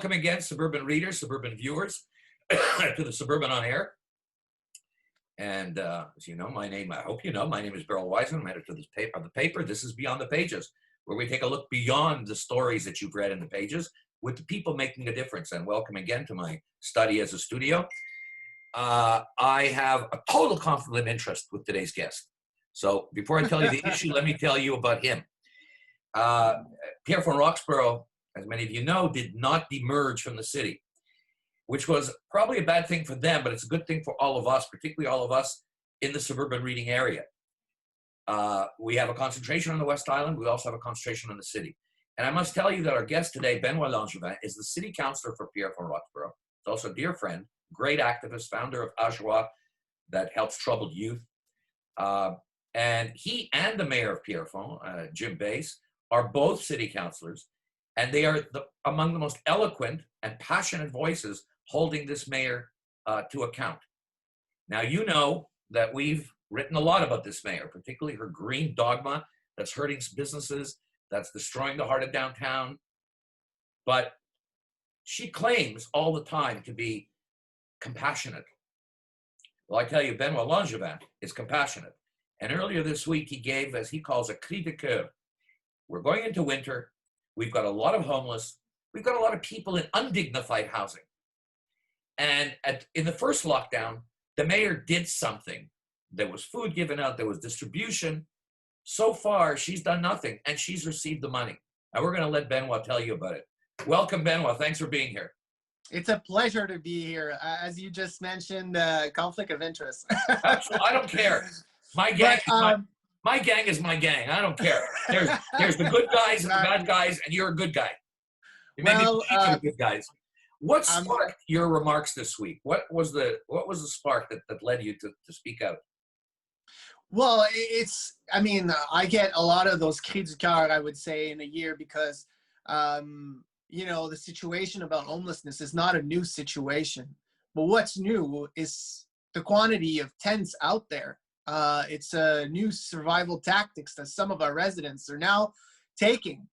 Welcome again, suburban readers, suburban viewers, to the Suburban on Air. And as you know, I hope you know, my name is Beryl Wiseman. I'm editor of the paper. This is Beyond the Pages, where we take a look beyond the stories that you've read in the pages with the people making a difference. And welcome again to my study as a studio. I have a total conflict of interest with today's guest. So before I tell you the issue, let me tell you about him. Pierre von Roxborough, as many of you know, did not demerge from the city, which was probably a bad thing for them, but it's a good thing for all of us, particularly all of us in the suburban reading area. We have a concentration on the West Island. We also have a concentration on the city. And I must tell you that our guest today, Benoit Langevin, is the city councillor for Pierre von Roxborough. He's also a dear friend, great activist, founder of AJOA that helps troubled youth. And he and the mayor of Pierrefonds, Jim Bass, are both city councillors. And they are among the most eloquent and passionate voices holding this mayor to account. Now, you know that we've written a lot about this mayor, particularly her green dogma that's hurting businesses, that's destroying the heart of downtown. But she claims all the time to be compassionate. Well, I tell you, Benoit Langevin is compassionate. And earlier this week, he gave, as he calls, a cri de coeur. We're going into winter. We've got a lot of homeless. We've got a lot of people in undignified housing. And in the first lockdown, the mayor did something. There was food given out. There was distribution. So far, she's done nothing, and she's received the money. And we're going to let Benoit tell you about it. Welcome, Benoit. Thanks for being here. It's a pleasure to be here. As you just mentioned, conflict of interest. Absolutely. I don't care. My gang is my gang. I don't care. There's the good guys and the bad guys, and you're a good guy. Maybe the good guys. What sparked your remarks this week? What was the spark that led you to speak out? Well, I get a lot of those cris du coeur, I would say, in a year because, the situation about homelessness is not a new situation. But what's new is the quantity of tents out there. It's a new survival tactics that some of our residents are now taking.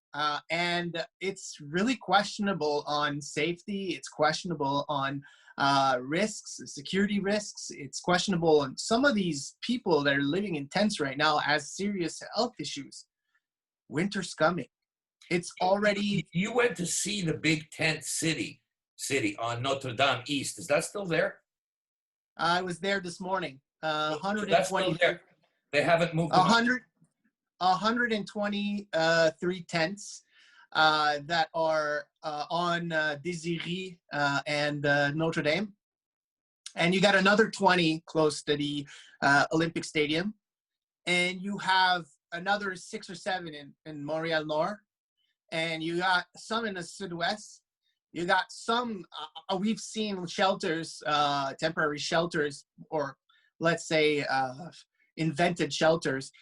And it's really questionable on safety. It's questionable on risks, security risks. It's questionable on some of these people that are living in tents right now as serious health issues. Winter's coming. It's already... You went to see the big tent city on Notre Dame East. Is that still there? I was there this morning. 120. That's still there. They haven't moved. 123 tents that are on Désirée and Notre Dame. And you got another 20 close to the Olympic Stadium. And you have another 6 or 7 in Montreal Nord. And you got some in the Sud-Ouest. You got some, we've seen shelters, temporary shelters, or let's say invented shelters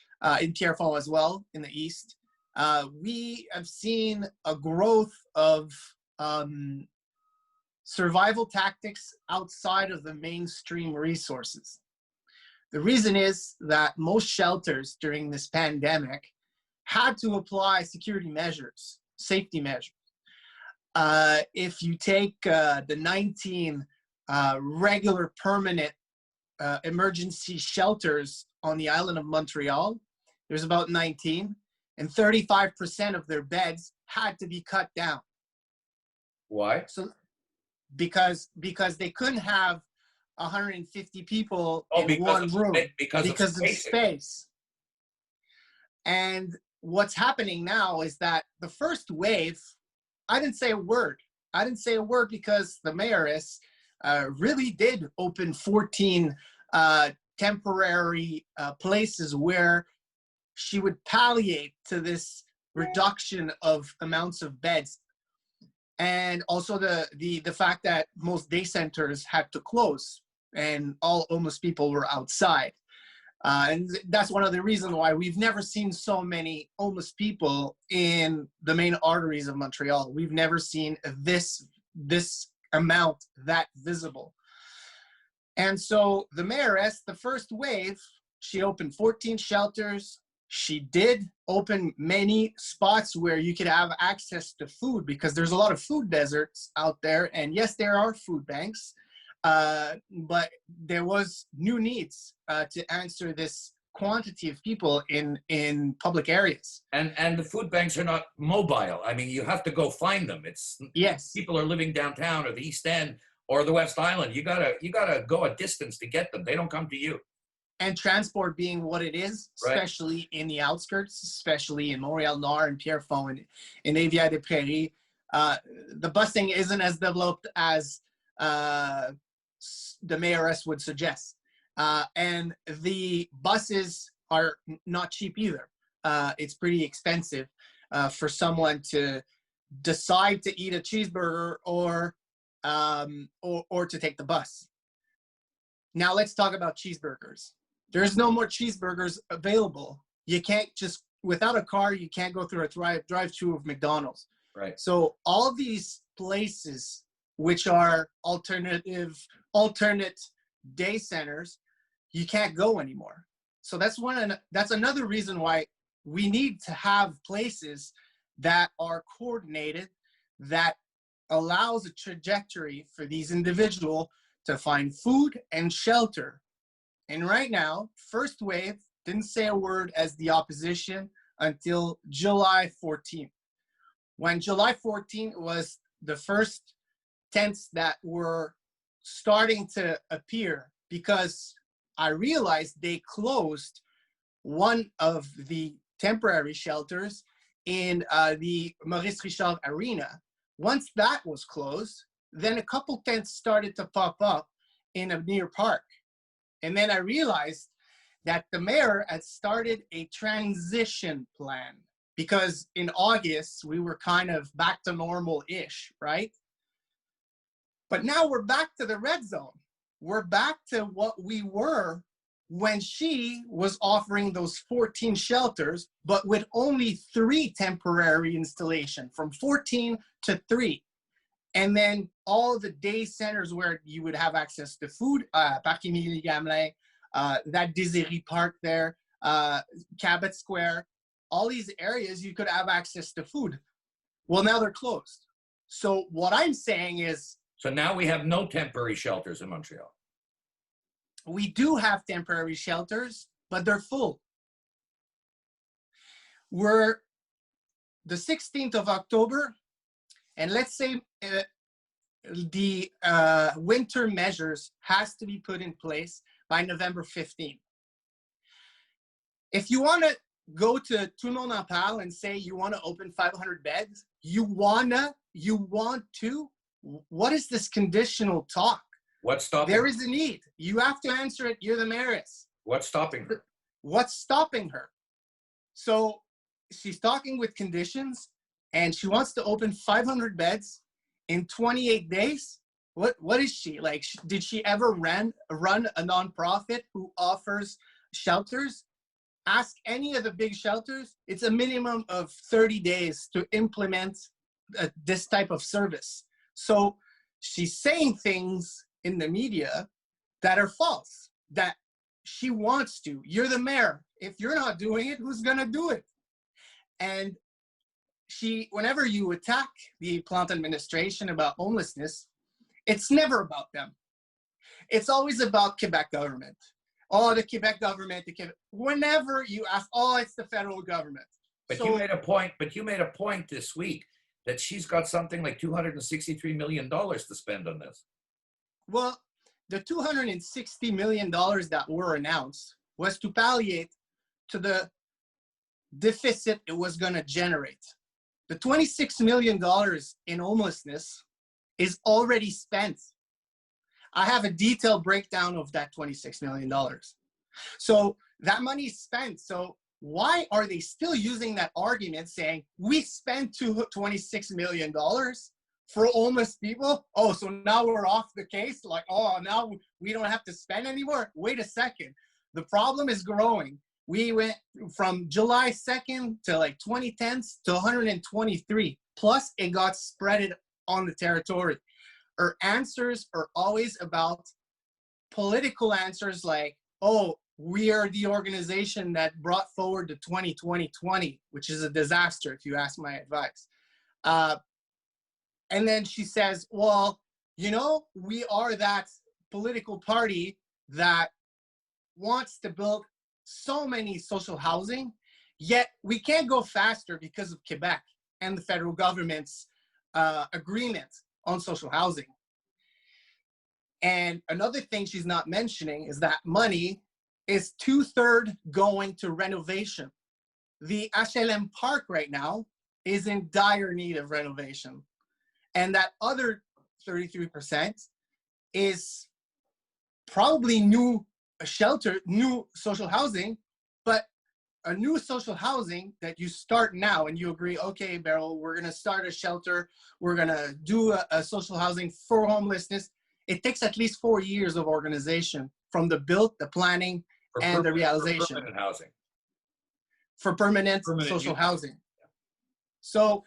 in Pierrefonds as well, in the east. We have seen a growth of survival tactics outside of the mainstream resources. The reason is that most shelters during this pandemic had to apply security measures, safety measures. If you take the 19 regular permanent emergency shelters on the island of Montreal, there's about 19, and 35% of their beds had to be cut down. Why? So, because they couldn't have 150 people in one room because of space. And what's happening now is that the first wave, I didn't say a word. I didn't say a word because the mayoress really did open 14 temporary places where she would palliate to this reduction of amounts of beds. And also the fact that most day centers had to close and all homeless people were outside. And that's one of the reasons why we've never seen so many homeless people in the main arteries of Montreal. We've never seen this amount that visible. And so the mayoress, the first wave, she opened 14 shelters. She did open many spots where you could have access to food, because there's a lot of food deserts out there. And yes, there are food banks, but there was new needs to answer this quantity of people in public areas. And the food banks are not mobile. I mean, you have to go find them. It's Yes. people are living downtown or the East End or the West Island. You gotta go a distance to get them. They don't come to you. And transport being what it is, Right. especially in the outskirts, especially in Montreal Nord and Pierrefonds and in Rivière-des-Prairies, the busing isn't as developed as the mayoress would suggest. And the buses are not cheap either. It's pretty expensive for someone to decide to eat a cheeseburger or to take the bus. Now let's talk about cheeseburgers. There's no more cheeseburgers available. You can't just, without a car, you can't go through a drive-through of McDonald's. Right. So all these places which are alternate day centers, you can't go anymore. So that's another reason why we need to have places that are coordinated, that allows a trajectory for these individuals to find food and shelter. And right now, first wave didn't say a word as the opposition until July 14th. When July 14th was the first tents that were starting to appear, because I realized they closed one of the temporary shelters in the Maurice Richard Arena. Once that was closed, then a couple tents started to pop up in a near park. And then I realized that the mayor had started a transition plan, because in August, we were kind of back to normal-ish, right? But now we're back to the red zone. We're back to what we were when she was offering those 14 shelters, but with only 3 temporary installations, from 14 to 3. And then all the day centers where you would have access to food, Parc Émilie Gamelin, that Désiré Park there, Cabot Square, all these areas you could have access to food. Well, now they're closed. So what I'm saying is, So now we have no temporary shelters in Montreal. we do have temporary shelters, but they're full. We're the 16th of October, and let's say the winter measures has to be put in place by November 15th. If you want to go to Tout le monde en parle and say you want to open 500 beds, you want to, what is this conditional talk? What's stopping There her? is a need. You have to answer it. You're the mayoress. What's stopping her? What's stopping her? So she's talking with conditions, and she wants to open 500 beds in 28 days. What is she like? Did she ever run a nonprofit who offers shelters? Ask any of the big shelters. It's a minimum of 30 days to implement this type of service. So she's saying things in the media that are false, that she wants to. You're the mayor. If you're not doing it, who's gonna do it? And whenever you attack the Plante administration about homelessness, it's never about them. It's always about Quebec government. Oh, the Quebec government, whenever you ask, oh, it's the federal government. But So, you made a point this week that she's got something like $263 million to spend on this. well, the $260 million that were announced was to palliate to the deficit it was going to generate. The $26 million in homelessness is already spent. I have a detailed breakdown of that $26 million. So that money is spent. So why are they still using that argument saying we spent $26 million for homeless people? Oh, so now we're off the case? Like, oh, now we don't have to spend anymore? Wait a second. The problem is growing. We went from July 2nd to like 2010 to 123. Plus, it got spread on the territory. Our answers are always about political answers like, oh, we are the organization that brought forward the 20-20-20, which is a disaster, if you ask my advice. And then she says, well, you know, we are that political party that wants to build so many social housing, yet we can't go faster because of Quebec and the federal government's agreement on social housing. And another thing she's not mentioning is that money is 2/3 going to renovation. The HLM Park right now is in dire need of renovation. And that other 33% is probably new shelter, new social housing, but a new social housing that you start now and you agree, okay, Beryl, we're gonna start a shelter, we're gonna do a social housing for homelessness. It takes at least 4 years of organization from the build, the planning, and the realization. For permanent housing. For permanent social housing. So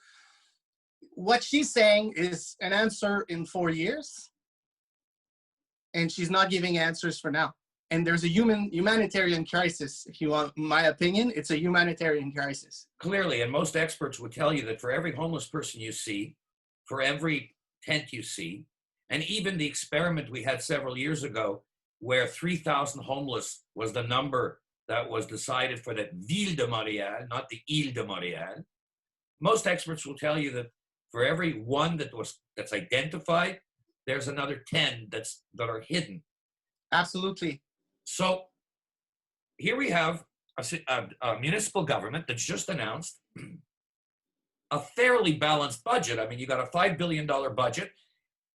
what she's saying is an answer in 4 years, and she's not giving answers for now. And there's a humanitarian crisis, if you want my opinion. It's a humanitarian crisis. Clearly, and most experts would tell you that for every homeless person you see, for every tent you see, and even the experiment we had several years ago, where 3,000 homeless was the number that was decided for the Ville de Montréal, not the Ile de Montréal. Most experts will tell you that for every one that's identified, there's another 10 that are hidden. Absolutely. So here we have a municipal government that's just announced a fairly balanced budget. I mean, you got a $5 billion budget,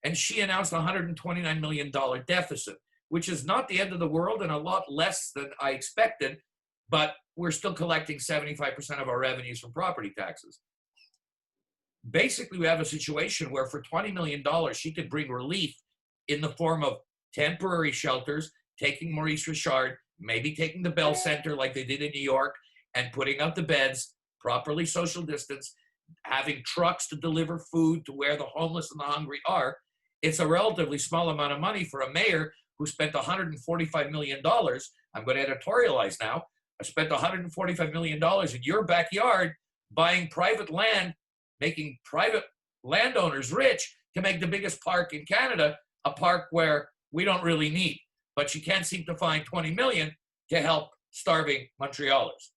and she announced a $129 million deficit, which is not the end of the world and a lot less than I expected, but we're still collecting 75% of our revenues from property taxes. Basically, we have a situation where for $20 million, she could bring relief in the form of temporary shelters, taking Maurice Richard, maybe taking the Bell Center like they did in New York, and putting up the beds, properly social distance, having trucks to deliver food to where the homeless and the hungry are. It's a relatively small amount of money for a mayor who spent $145 million. I'm going to editorialize now. I spent $145 million in your backyard buying private land, making private landowners rich to make the biggest park in Canada, a park where we don't really need. But she can't seem to find 20 million to help starving Montrealers.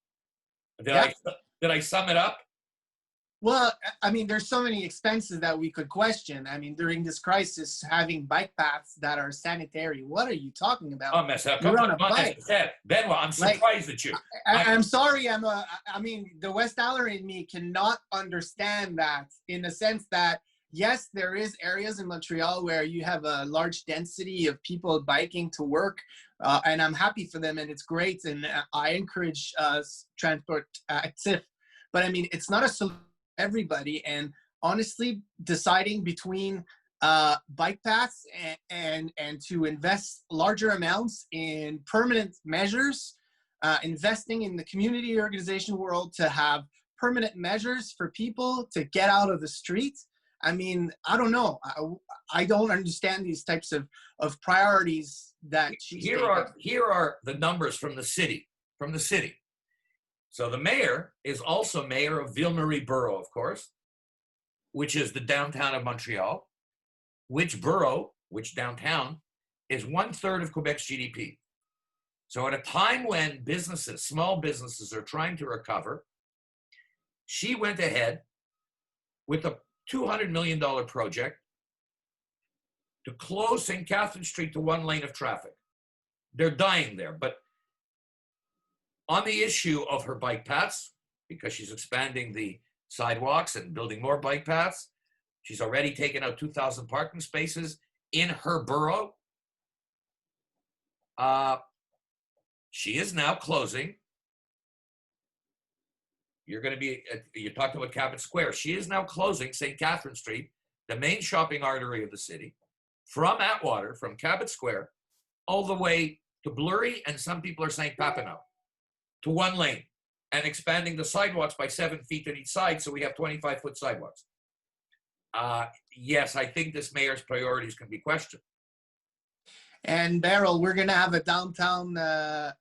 Did I sum it up? Well, I mean, there's so many expenses that we could question. I mean, during this crisis, having bike paths that are sanitary, what are you talking about? Oh, mess up. You're on a bike. Benoit, I'm surprised at you. I'm sorry. I mean, the West Aller in me cannot understand that, in the sense that, yes, there is areas in Montreal where you have a large density of people biking to work, and I'm happy for them, and it's great, and I encourage transport active. But I mean, it's not a solution for everybody, and honestly, deciding between bike paths and to invest larger amounts in permanent measures, investing in the community organization world to have permanent measures for people to get out of the street. I mean, I don't know. I don't understand these types of priorities that she's here are the numbers from the city. So the mayor is also mayor of Ville-Marie borough, of course, which is the downtown of Montreal, which downtown, is 1/3 of Quebec's GDP. So at a time when small businesses are trying to recover, she went ahead with a $200 million project to close St. Catherine Street to 1 lane of traffic. They're dying there. But on the issue of her bike paths, because she's expanding the sidewalks and building more bike paths, she's already taken out 2,000 parking spaces in her borough. She is now closing. You talked about Cabot Square. She is now closing St. Catherine Street, the main shopping artery of the city, from Atwater, from Cabot Square, all the way to Blurry, and some people are saying Papineau, to 1 lane, and expanding the sidewalks by 7 feet on each side, so we have 25-foot sidewalks. Yes, I think this mayor's priorities can be questioned. And Beryl, we're gonna have a downtown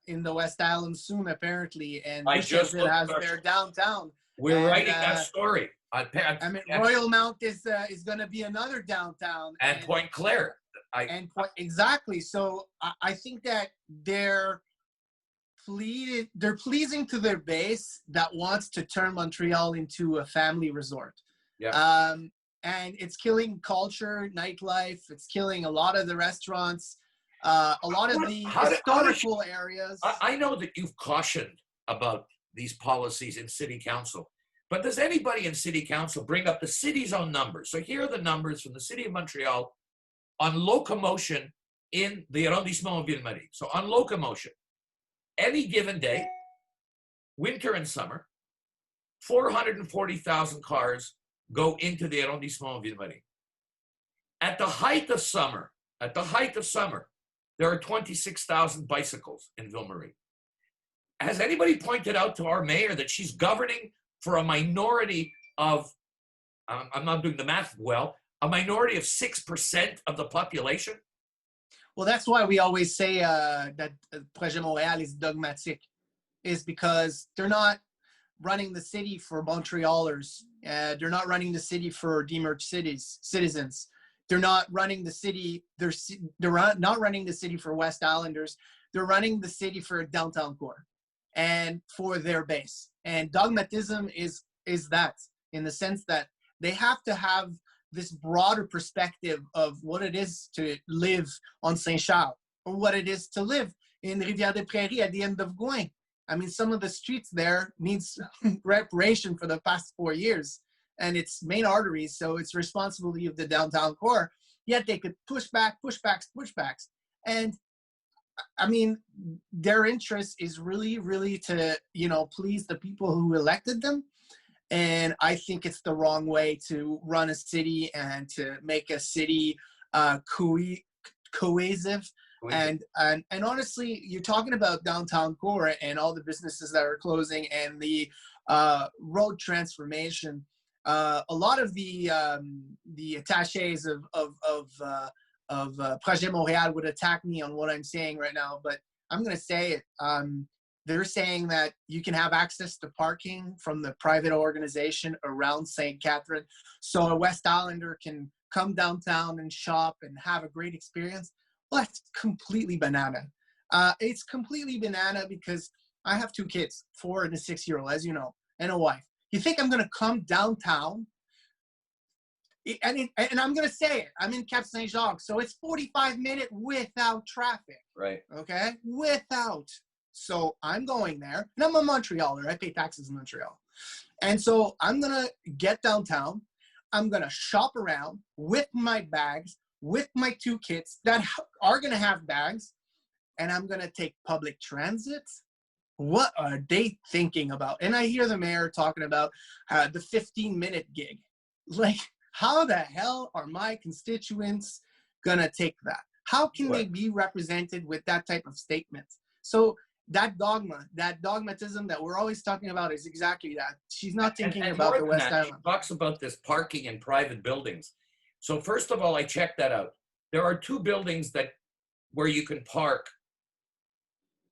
in the West Island soon, apparently, and I just Boucherville looked has at our, their downtown. we're And writing that story. I mean, Royal Mount is gonna be another downtown, and Point Claire. Exactly. So I think that they're pleasing to their base that wants to turn Montreal into a family resort. Yeah. And it's killing culture, nightlife. It's killing a lot of the restaurants, a lot of the historical areas. I know that you've cautioned about these policies in city council, but does anybody in city council bring up the city's own numbers? So here are the numbers from the city of Montreal on locomotion in the arrondissement of Ville-Marie. So on locomotion, any given day, winter and summer, 440,000 cars go into the arrondissement of Ville-Marie. At the height of summer, there are 26,000 bicycles in Ville-Marie. Has anybody pointed out to our mayor that she's governing for a minority of, I'm not doing the math well, a minority of 6% of the population? Well, that's why we always say that Projet Montréal is dogmatic, is because they're not running the city for Montrealers. They're not running the city for demerged citizens. They're not running the city. They're not running the city for West Islanders. They're running the city for downtown core and for their base. And dogmatism is that, in the sense that they have to have this broader perspective of what it is to live on Saint-Charles, or what it is to live in Rivière-des-Prairies at the end of Gouin. I mean, some of the streets there needs reparation for the past 4 years, and it's main arteries, so it's responsibility of the downtown core. Yet they could pushbacks. And I mean, their interest is really to, please the people who elected them. And I think it's the wrong way to run a city and to make a city cohesive. And honestly, you're talking about downtown core and all the businesses that are closing and the road transformation. A lot of the attachés of Projet Montréal would attack me on what I'm saying right now, but I'm going to say it. They're saying that you can have access to parking from the private organization around St. Catherine, so a West Islander can come downtown and shop and have a great experience. Well, that's completely banana. It's completely banana because I have 2 kids, 4 and a 6-year-old, as you know, and a wife. You think I'm going to come downtown? And I'm going to say it. I'm in Cap Saint-Jacques, so it's 45 minutes without traffic. Right. Okay? Without. So I'm going there, and I'm a Montrealer. I pay taxes in Montreal. And so I'm going to get downtown. I'm going to shop around with my bags, with my 2 kids that are going to have bags, and I'm going to take public transit. What are they thinking about? And I hear the mayor talking about the 15-minute gig. Like, how the hell are my constituents going to take that? How can they be represented with that type of statement? So that dogmatism that we're always talking about is exactly that. She's not thinking about the West Island. She talks about this parking in private buildings. So first of all, I checked that out. There are 2 buildings where you can park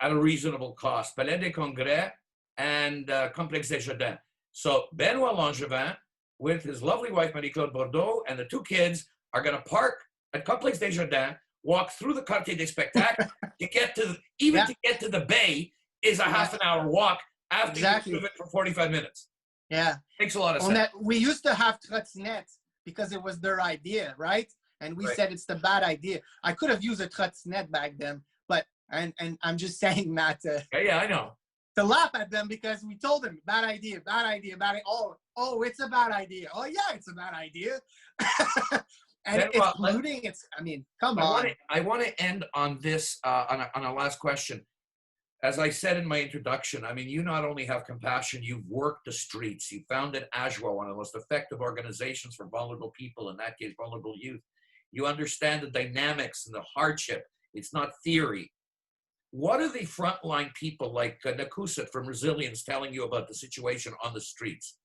at a reasonable cost, Palais des Congrès and Complexe des Jardins. So Benoit Langevin, with his lovely wife, Marie-Claude Bordeaux, and the 2 kids are going to park at Complexe des Jardins, walk through the Quartier des Spectacles to get to the bay is a half an hour walk after you move it for 45 minutes. Yeah. Makes a lot of sense. We used to have trottinettes because it was their idea, right? And we said it's the bad idea. I could have used a trottinette back then, but and I'm just saying that yeah, I know. To laugh at them because we told them bad idea. Oh, it's a bad idea. Oh yeah, it's a bad idea. And then, it's polluting. Come on. I want to end on this on a last question. As I said in my introduction, I mean, you not only have compassion, you've worked the streets. You founded AJWA, one of the most effective organizations for vulnerable people, in that case, vulnerable youth. You understand the dynamics and the hardship. It's not theory. What are the frontline people like Nakusat from Resilience telling you about the situation on the streets?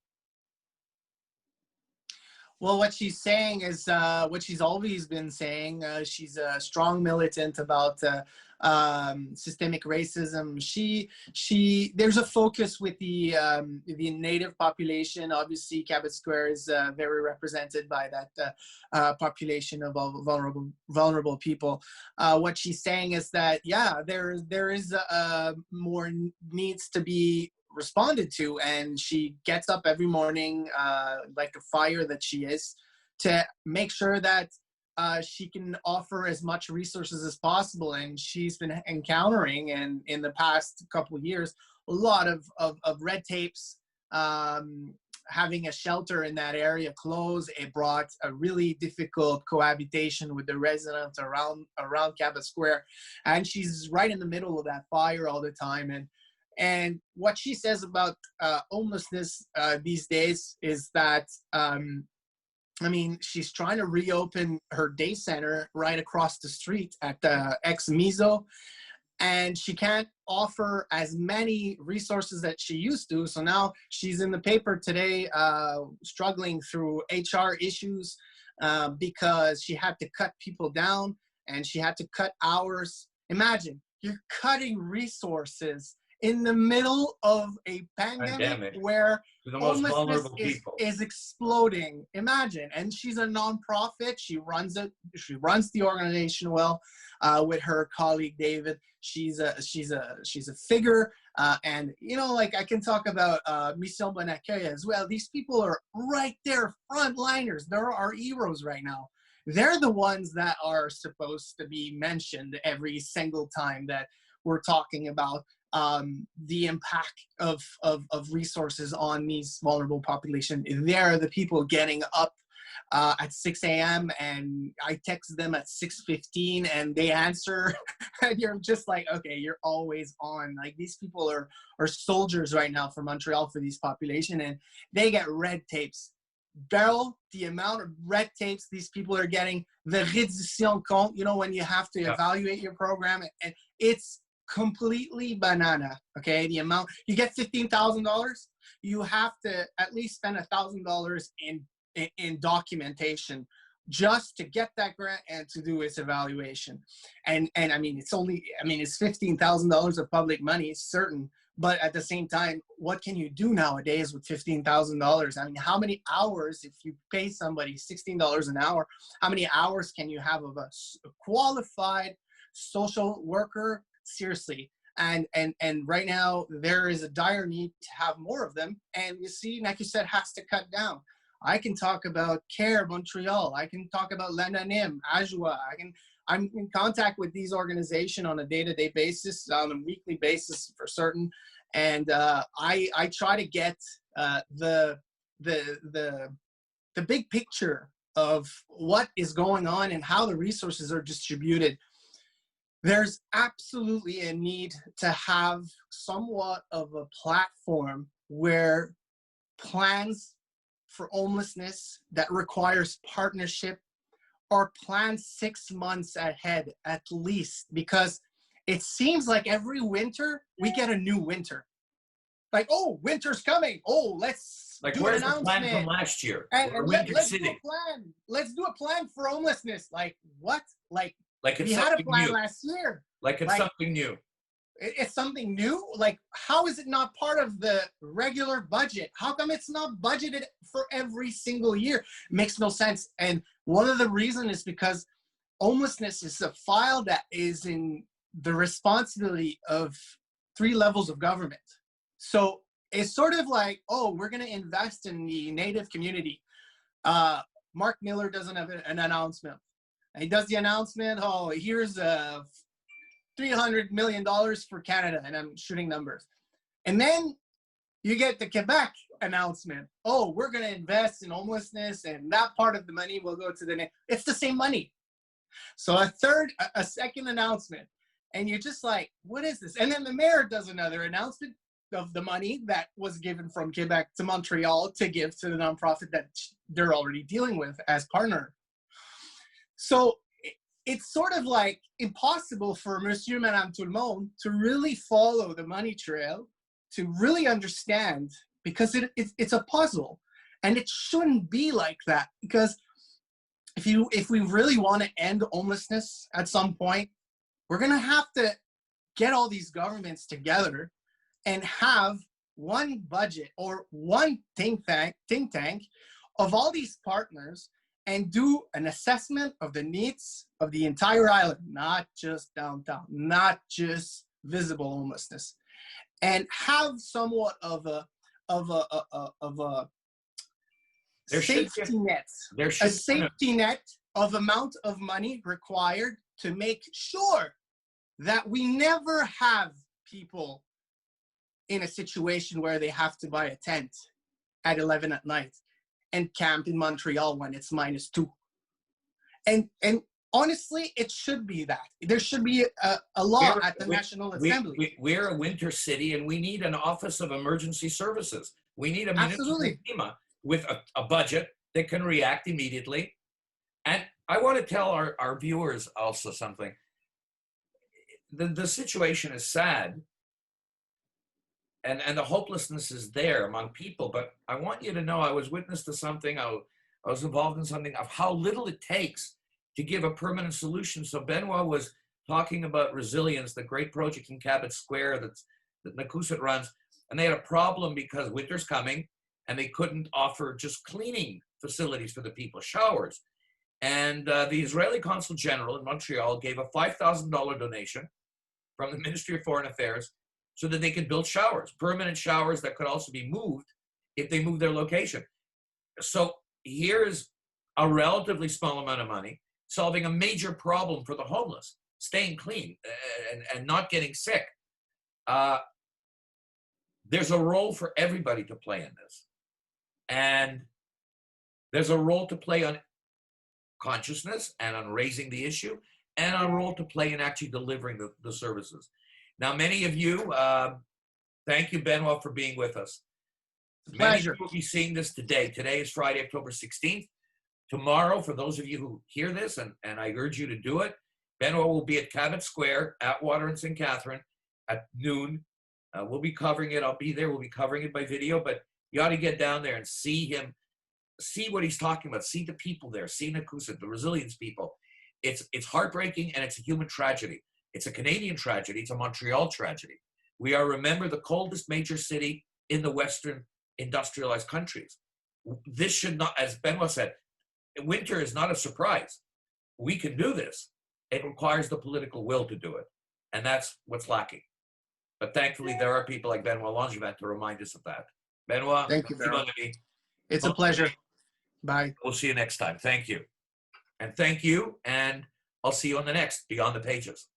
Well, what she's saying is what she's always been saying. She's a strong militant about systemic racism. There's a focus with the native population. Obviously, Cabot Square is very represented by that population of vulnerable people. What she's saying is that there is more needs to be responded to, and she gets up every morning like a fire that she is, to make sure that she can offer as much resources as possible. And she's been encountering, and in the past couple of years, a lot of red tapes. Having a shelter in that area close, it brought a really difficult cohabitation with the residents around Cabot Square, and she's right in the middle of that fire all the time. And what she says about homelessness these days is that, she's trying to reopen her day center right across the street at the ex-Miso, and she can't offer as many resources that she used to. So now she's in the paper today struggling through HR issues because she had to cut people down and she had to cut hours. Imagine, you're cutting resources in the middle of a pandemic where homelessness is exploding. Imagine. And she's a nonprofit. She runs the organization well with her colleague David. She's a figure. And like I can talk about Mission Bon Accueil as well. These people are right there, frontliners. They're our heroes right now. They're the ones that are supposed to be mentioned every single time that we're talking about the impact of resources on these vulnerable population. They're the people getting up at 6 a.m. and I text them at 6:15 and they answer and you're just like, okay, you're always on. Like, these people are soldiers right now for Montreal, for these population, and they get red tapes. Beryl, the amount of red tapes these people are getting, the rédition compte, when you have to evaluate your program, and it's completely banana. Okay, the amount you get, $15,000, you have to at least spend $1,000 in documentation just to get that grant and to do its evaluation. And it's $15,000 of public money, it's certain, but at the same time, what can you do nowadays with $15,000? How many hours, if you pay somebody $16 an hour, how many hours can you have of a qualified social worker? Seriously. And right now there is a dire need to have more of them, and you see, like you said, has to cut down. I can talk about CARE Montreal, I can talk about L'Anonyme, AJOA. I'm in contact with these organizations on a day-to-day basis, on a weekly basis for certain, and I try to get the big picture of what is going on and how the resources are distributed. There's absolutely a need to have somewhat of a platform where plans for homelessness that requires partnership are planned 6 months ahead at least, because it seems like every winter we get a new winter. Like, oh, winter's coming. Oh, let's do an announcement. Where's the plan from last year? And let's do a plan. Let's do a plan for homelessness. Like, what? Like we had a plan last year. Like it's something new. It's something new? Like, how is it not part of the regular budget? How come it's not budgeted for every single year? It makes no sense. And one of the reasons is because homelessness is a file that is in the responsibility of 3 levels of government. So it's sort of like, oh, we're going to invest in the Native community. Mark Miller doesn't have an announcement. He does the announcement, oh, here's $300 million for Canada, and I'm shooting numbers. And then you get the Quebec announcement. Oh, we're going to invest in homelessness, and that part of the money will go to the... It's the same money. So a second announcement, and you're just like, what is this? And then the mayor does another announcement of the money that was given from Quebec to Montreal to give to the nonprofit that they're already dealing with as partner. So it's sort of like impossible for Monsieur, Madame, Tout le Monde to really follow the money trail, to really understand, because it's a puzzle. And it shouldn't be like that, because if we really want to end homelessness at some point, we're going to have to get all these governments together and have one budget or one think tank of all these partners, and do an assessment of the needs of the entire island, not just downtown, not just visible homelessness, and have somewhat of a safety net, a safety net of amount of money required to make sure that we never have people in a situation where they have to buy a tent at 11 at night and camp in Montreal when it's -2. And honestly, it should be that. There should be a law at the National Assembly. We're a winter city, and we need an Office of Emergency Services. We need a municipal FEMA with a budget that can react immediately. And I want to tell our viewers also something. The situation is sad, and the hopelessness is there among people, but I want you to know I was witness to something, I was involved in something of how little it takes to give a permanent solution. So Benoit was talking about resilience, the great project in Cabot Square that Nakusat runs, and they had a problem because winter's coming and they couldn't offer just cleaning facilities for the people, showers. And the Israeli Consul General in Montreal gave a $5,000 donation from the Ministry of Foreign Affairs so that they could build showers, permanent showers that could also be moved if they move their location. So here's a relatively small amount of money solving a major problem for the homeless, staying clean and not getting sick. There's a role for everybody to play in this. And there's a role to play on consciousness and on raising the issue, and a role to play in actually delivering the services. Now, many of you, thank you, Benoit, for being with us. Many of you will be seeing this today. Today is Friday, October 16th. Tomorrow, for those of you who hear this, and I urge you to do it, Benoit will be at Cabot Square, Atwater and St. Catherine at noon. We'll be covering it. I'll be there. We'll be covering it by video, but you ought to get down there and see him, see what he's talking about, see the people there, see Nakusat, the resilience people. It's heartbreaking, and it's a human tragedy. It's a Canadian tragedy. It's a Montreal tragedy. We are, remember, the coldest major city in the Western industrialized countries. This should not, as Benoit said, winter is not a surprise. We can do this. It requires the political will to do it. And that's what's lacking. But thankfully, there are people like Benoit Langevin to remind us of that. Benoit, thank you, Benoit. It's a pleasure. Bye. We'll see you next time. Thank you. And thank you. And I'll see you on the next Beyond the Pages.